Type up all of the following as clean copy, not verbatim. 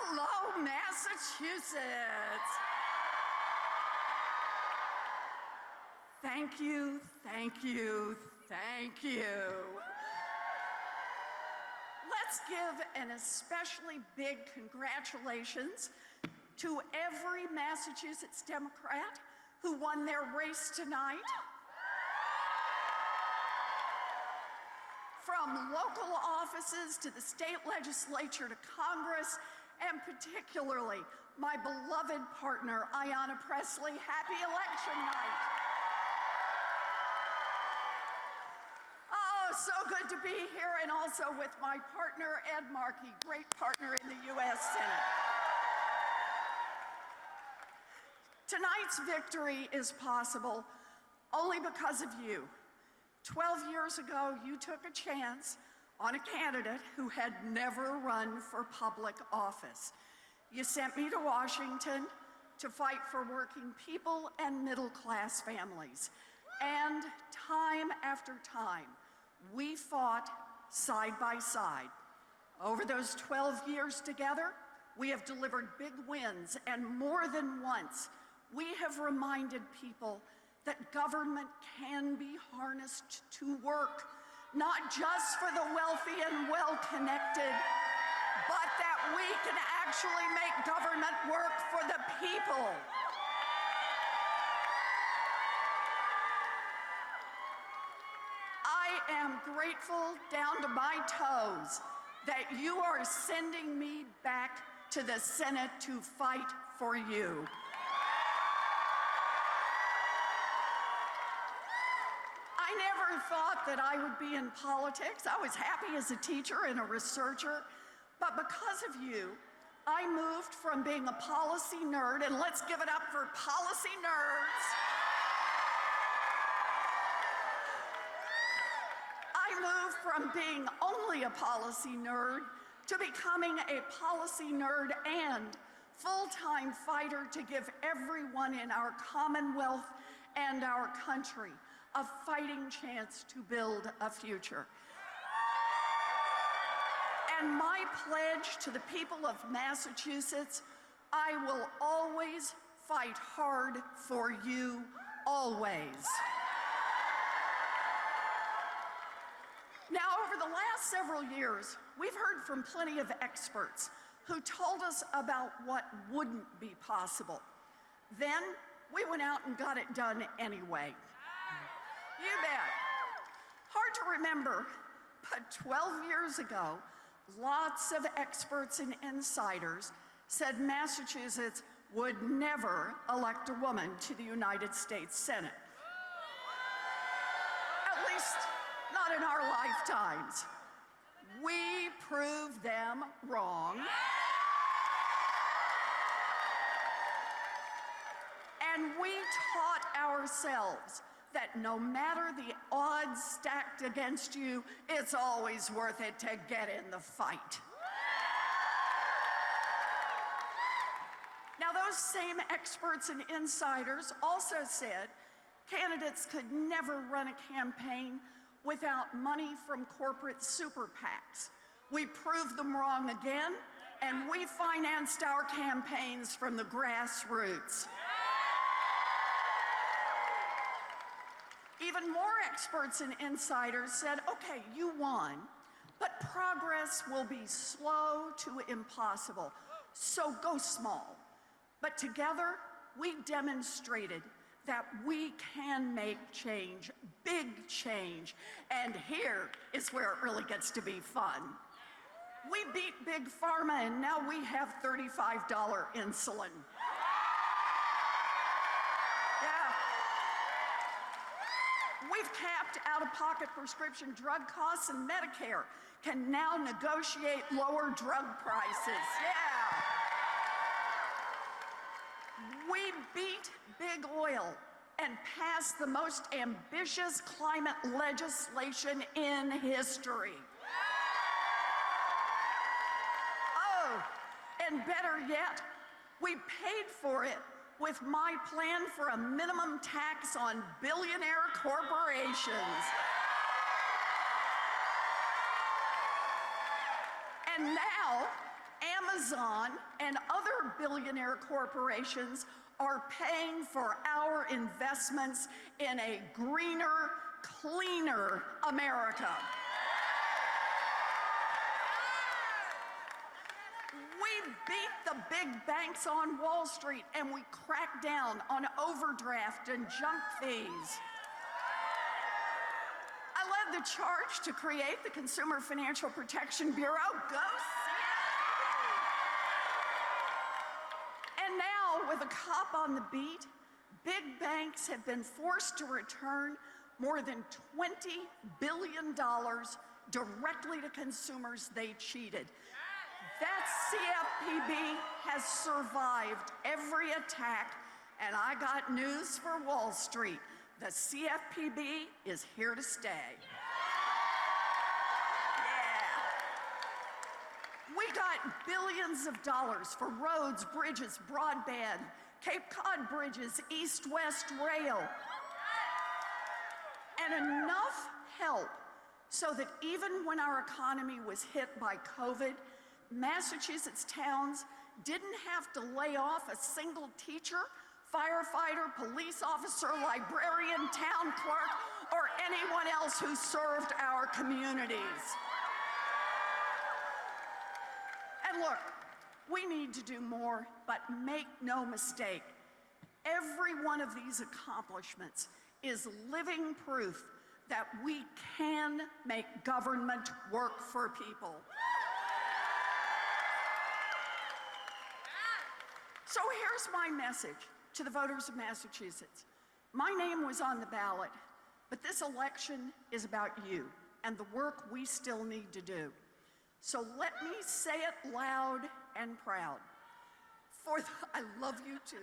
Hello, Massachusetts. Thank you, thank you, thank you. Let's give an especially big congratulations to every Massachusetts Democrat who won their race tonight. From local offices to the state legislature to Congress, and particularly my beloved partner, Ayanna Pressley. Happy election night. Oh, so good to be here, and also with my partner, Ed Markey, great partner in the U.S. Senate. Tonight's victory is possible only because of you. 12 years ago, you took a chance on a candidate who had never run for public office. You sent me to Washington to fight for working people and middle-class families. And time after time, we fought side by side. Over those 12 years together, we have delivered big wins, and more than once, we have reminded people that government can be harnessed to work, not just for the wealthy and well-connected, but that we can actually make government work for the people. I am grateful down to my toes that you are sending me back to the Senate to fight for you. I never thought that I would be in politics. I was happy as a teacher and a researcher, but because of you, I moved from being a policy nerd, and let's give it up for policy nerds. I moved from being only a policy nerd to becoming a policy nerd and full-time fighter to give everyone in our Commonwealth and our country a fighting chance to build a future. And my pledge to the people of Massachusetts, I will always fight hard for you, always. Now, over the last several years, we've heard from plenty of experts who told us about what wouldn't be possible. Then we went out and got it done anyway. You bet. Hard to remember, but 12 years ago, lots of experts and insiders said Massachusetts would never elect a woman to the United States Senate. At least not in our lifetimes. We proved them wrong. And we taught ourselves that no matter the odds stacked against you, it's always worth it to get in the fight. Now, those same experts and insiders also said candidates could never run a campaign without money from corporate super PACs. We proved them wrong again, and we financed our campaigns from the grassroots. Even more experts and insiders said, okay, you won, but progress will be slow to impossible, so go small. But together, we demonstrated that we can make change, big change, and here is where it really gets to be fun. We beat Big Pharma, and now we have $35 insulin. We've capped out-of-pocket prescription drug costs, and Medicare can now negotiate lower drug prices. Yeah. We beat big oil and passed the most ambitious climate legislation in history. Oh, and better yet, we paid for it with my plan for a minimum tax on billionaire corporations. And now, Amazon and other billionaire corporations are paying for our investments in a greener, cleaner America. We beat the big banks on Wall Street and we cracked down on overdraft and junk fees. I led the charge to create the Consumer Financial Protection Bureau. Go CFPB! And now, with a cop on the beat, big banks have been forced to return more than $20 billion directly to consumers they cheated. That CFPB has survived every attack, and I got news for Wall Street. The CFPB is here to stay. Yeah. We got billions of dollars for roads, bridges, broadband, Cape Cod bridges, east-west rail, and enough help so that even when our economy was hit by COVID, Massachusetts towns didn't have to lay off a single teacher, firefighter, police officer, librarian, town clerk, or anyone else who served our communities. And look, we need to do more, but make no mistake, every one of these accomplishments is living proof that we can make government work for people. So here's my message to the voters of Massachusetts. My name was on the ballot, but this election is about you and the work we still need to do. So let me say it loud and proud. I love you too.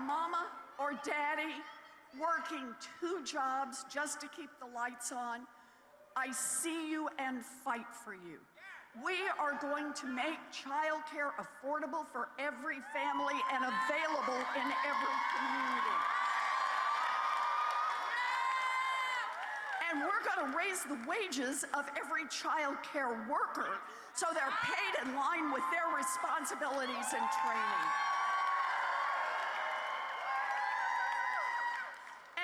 Mama or daddy working 2 jobs just to keep the lights on, I see you and fight for you. We are going to make childcare affordable for every family and available in every community. And we're going to raise the wages of every childcare worker so they're paid in line with their responsibilities and training.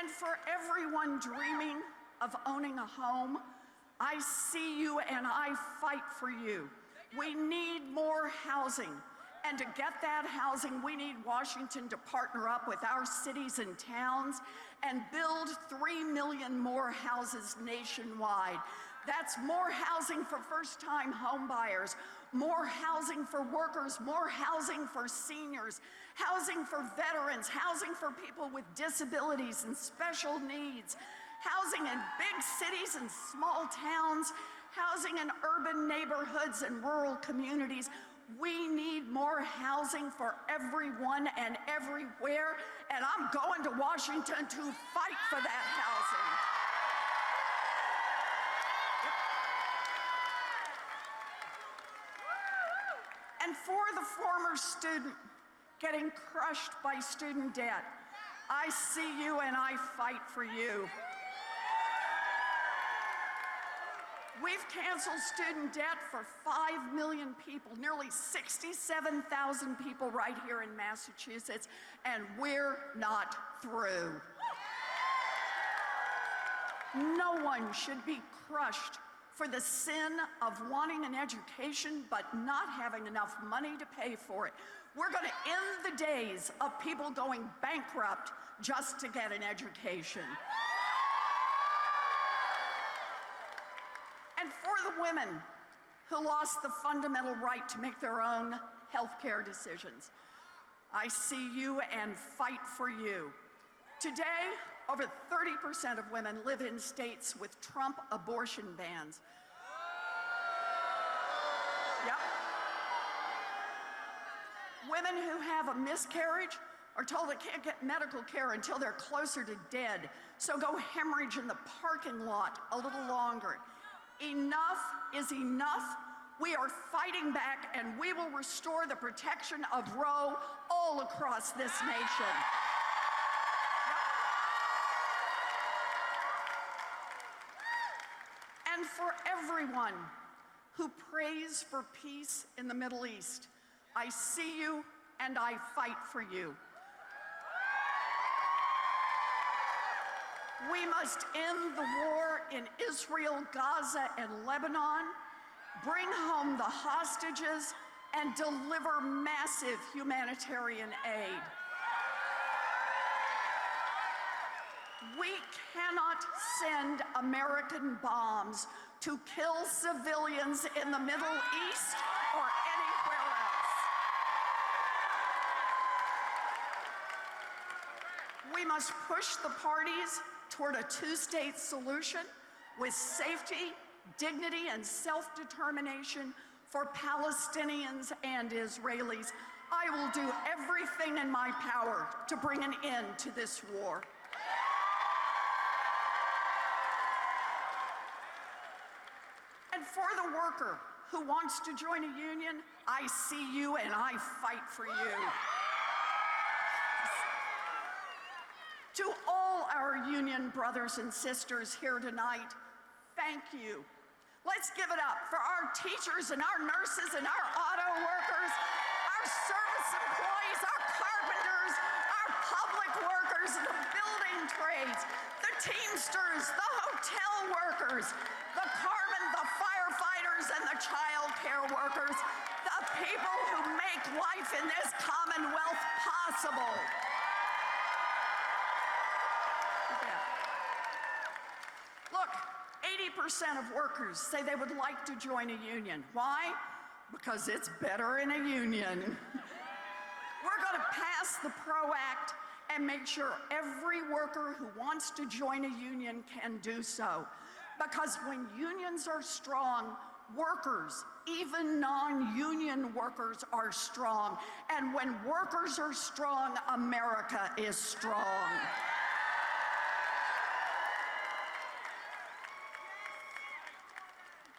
And for everyone dreaming of owning a home, I see you and I fight for you. We need more housing. And to get that housing, we need Washington to partner up with our cities and towns and build 3 million more houses nationwide. That's more housing for first-time home buyers, more housing for workers, more housing for seniors, housing for veterans, housing for people with disabilities and special needs, housing in big cities and small towns, housing in urban neighborhoods and rural communities. We need more housing for everyone and everywhere, and I'm going to Washington to fight for that housing. And for the former student getting crushed by student debt, I see you and I fight for you. We've canceled student debt for 5 million people, nearly 67,000 people right here in Massachusetts, and we're not through. No one should be crushed for the sin of wanting an education but not having enough money to pay for it. We're going to end the days of people going bankrupt just to get an education. And for the women who lost the fundamental right to make their own healthcare decisions, I see you and fight for you. Today, over 30% of women live in states with Trump abortion bans. Yep. Women who have a miscarriage are told they can't get medical care until they're closer to dead, so go hemorrhage in the parking lot a little longer. Enough is enough. We are fighting back, and we will restore the protection of Roe all across this nation. And for everyone who prays for peace in the Middle East, I see you and I fight for you. We must end the war in Israel, Gaza, and Lebanon, bring home the hostages, and deliver massive humanitarian aid. We cannot send American bombs to kill civilians in the Middle East or anywhere else. We must push the parties toward a two-state solution with safety, dignity, and self-determination for Palestinians and Israelis. I will do everything in my power to bring an end to this war. And for the worker who wants to join a union, I see you and I fight for you. To all our union brothers and sisters here tonight, thank you. Let's give it up for our teachers and our nurses and our auto workers, our service employees, our carpenters, our public workers, the building trades, the Teamsters, the hotel workers, the carmen, the firefighters, and the child care workers, the people who make life in this Commonwealth possible. Look, 80% of workers say they would like to join a union. Why? Because it's better in a union. We're going to pass the PRO Act and make sure every worker who wants to join a union can do so. Because when unions are strong, workers, even non-union workers, are strong. And when workers are strong, America is strong.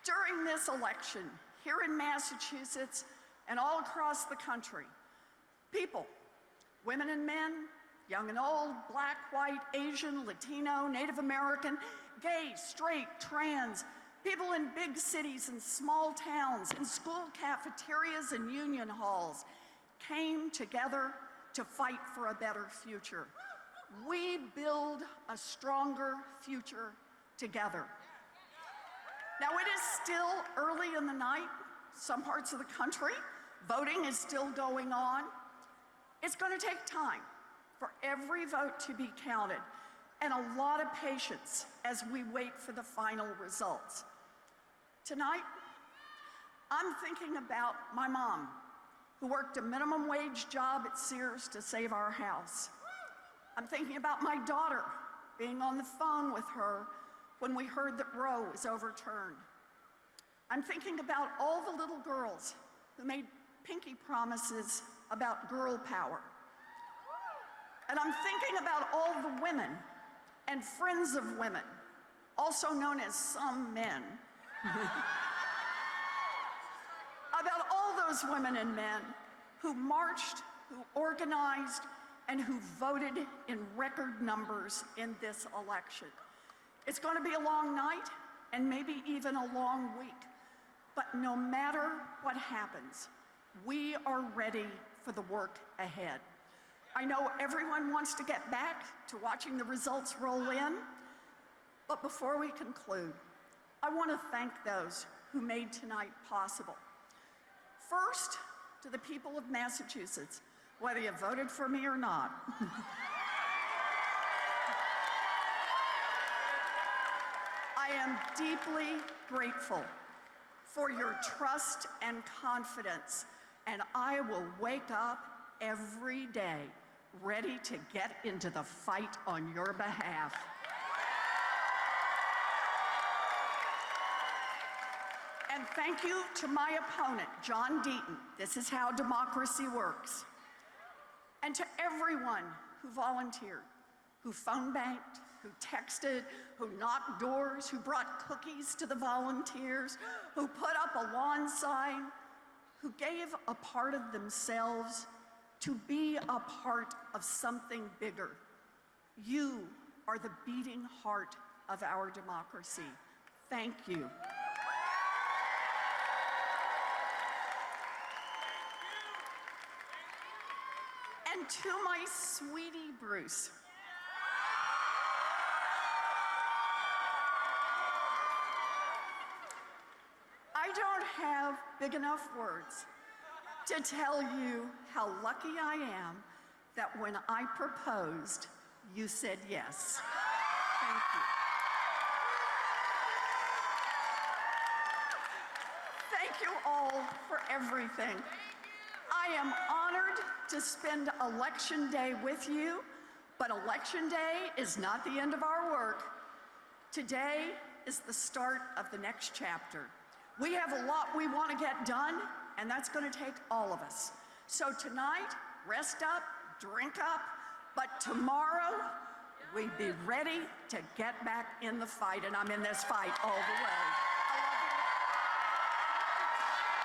During this election, here in Massachusetts and all across the country, people, women and men, young and old, black, white, Asian, Latino, Native American, gay, straight, trans, people in big cities and small towns, in school cafeterias and union halls, came together to fight for a better future. We build a stronger future together. Now, it is still early in the night. Some parts of the country, voting is still going on. It's going to take time for every vote to be counted and a lot of patience as we wait for the final results. Tonight, I'm thinking about my mom, who worked a minimum wage job at Sears to save our house. I'm thinking about my daughter, being on the phone with her when we heard that Roe was overturned. I'm thinking about all the little girls who made pinky promises about girl power. And I'm thinking about all the women and friends of women, also known as some men, about all those women and men who marched, who organized, and who voted in record numbers in this election. It's going to be a long night and maybe even a long week, but no matter what happens, we are ready for the work ahead. I know everyone wants to get back to watching the results roll in, but before we conclude, I want to thank those who made tonight possible. First, to the people of Massachusetts, whether you voted for me or not. I am deeply grateful for your trust and confidence, and I will wake up every day ready to get into the fight on your behalf. And thank you to my opponent, John Deaton. This is how democracy works. And to everyone who volunteered, who phone banked, who texted, who knocked doors, who brought cookies to the volunteers, who put up a lawn sign, who gave a part of themselves to be a part of something bigger. You are the beating heart of our democracy. Thank you. And to my sweetie Bruce, I don't have big enough words to tell you how lucky I am that when I proposed, you said yes. Thank you. Thank you all for everything. I am honored to spend Election Day with you, but Election Day is not the end of our work. Today is the start of the next chapter. We have a lot we want to get done, and that's going to take all of us. So tonight, rest up, drink up, but tomorrow, we'd be ready to get back in the fight, and I'm in this fight all the way.